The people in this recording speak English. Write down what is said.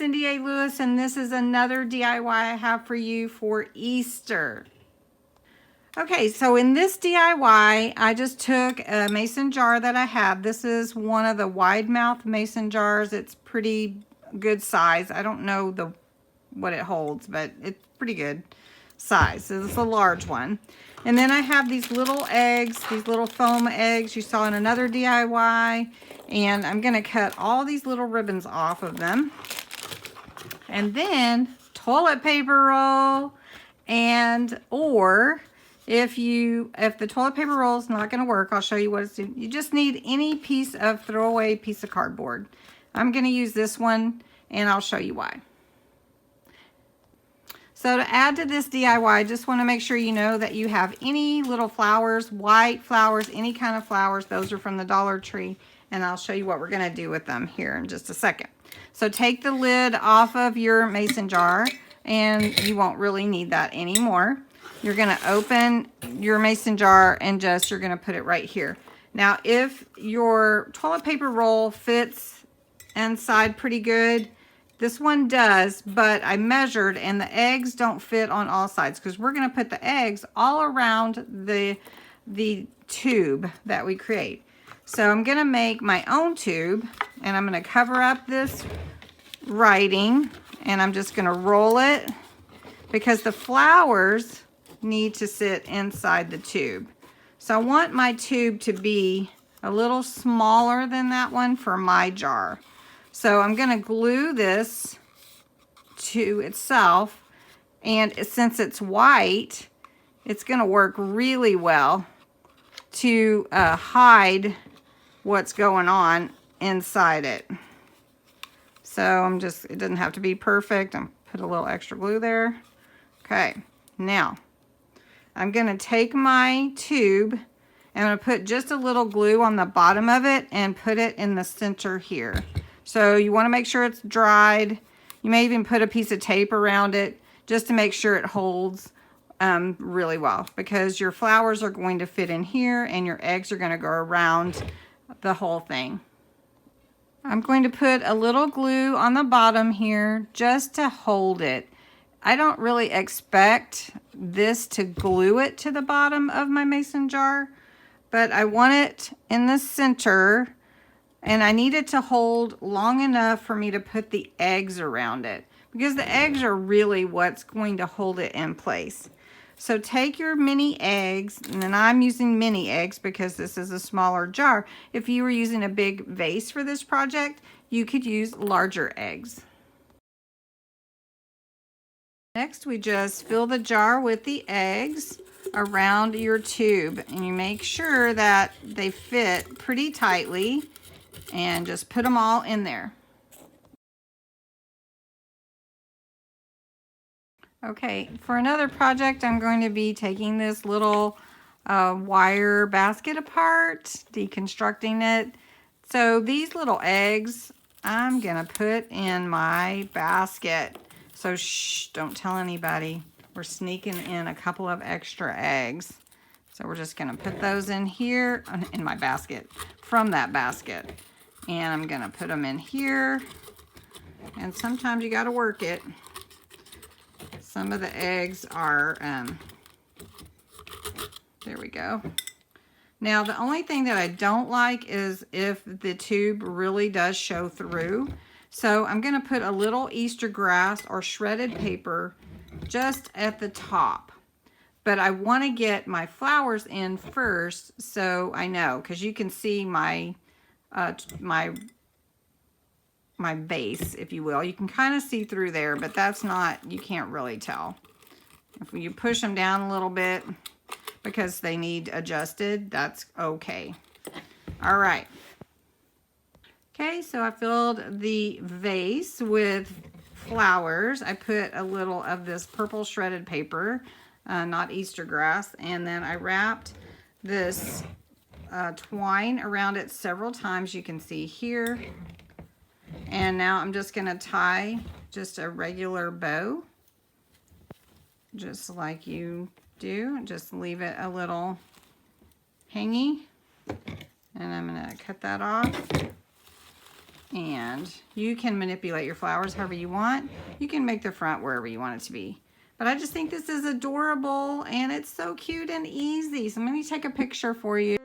Cindy A. Lewis, and this is another DIY I have for you for Easter. Okay, so in this DIY, I just took a mason jar that I have. This is one of the wide mouth mason jars. It's pretty good size. I don't know what it holds, but it's pretty good size. So this is a large one. And then I have these little eggs, these little foam eggs you saw in another DIY. And I'm going to cut all these little ribbons off of them. And then toilet paper roll, or if the toilet paper roll is not going to work, I'll show you what it's doing. You just need any piece of throwaway piece of cardboard. I'm going to use this one, and I'll show you why. So to add to this DIY, I just want to make sure you know that you have any little flowers, white flowers, any kind of flowers. Those are from the Dollar Tree, and I'll show you what we're going to do with them here in just a second. So take the lid off of your mason jar, and you won't really need that anymore. You're going to open your mason jar and you're going to put it right here. Now, if your toilet paper roll fits inside pretty good, this one does, but I measured and the eggs don't fit on all sides because we're going to put the eggs all around the tube that we create. So I'm going to make my own tube, and I'm going to cover up this writing, and I'm just going to roll it because the flowers need to sit inside the tube. So I want my tube to be a little smaller than that one for my jar. So I'm going to glue this to itself, and since it's white, it's going to work really well to hide what's going on inside it. So it doesn't have to be perfect. I'm put a little extra glue there. Okay, now I'm going to take my tube, and I'm going to put just a little glue on the bottom of it and put it in the center here. So you want to make sure it's dried. You may even put a piece of tape around it just to make sure it holds really well, because your flowers are going to fit in here and your eggs are going to go around the whole thing. I'm going to put a little glue on the bottom here just to hold it. I don't really expect this to glue it to the bottom of my mason jar, but I want it in the center, and I need it to hold long enough for me to put the eggs around it, because the eggs are really what's going to hold it in place. So take your mini eggs, and then I'm using mini eggs because this is a smaller jar. If you were using a big vase for this project, you could use larger eggs. Next, we just fill the jar with the eggs around your tube, and you make sure that they fit pretty tightly, and just put them all in there. Okay, for another project, I'm going to be taking this little wire basket apart, deconstructing it. So these little eggs, I'm gonna put in my basket. So shh, don't tell anybody. We're sneaking in a couple of extra eggs. So we're just gonna put those in here, in my basket, from that basket. And I'm gonna put them in here. And sometimes you gotta work it. Some of the eggs are, there we go. Now, the only thing that I don't like is if the tube really does show through. So I'm going to put a little Easter grass or shredded paper just at the top. But I want to get my flowers in first, so I know, because you can see my base, if you will. You can kind of see through there, but that's not, you can't really tell. If you push them down a little bit because they need adjusted, that's okay. All right. Okay, so I filled the vase with flowers. I put a little of this purple shredded paper, not Easter grass, and then I wrapped this twine around it several times. You can see here. And now I'm just going to tie just a regular bow, just like you do. Just leave it a little hangy. And I'm going to cut that off. And you can manipulate your flowers however you want. You can make the front wherever you want it to be. But I just think this is adorable and it's so cute and easy. So I'm going to take a picture for you.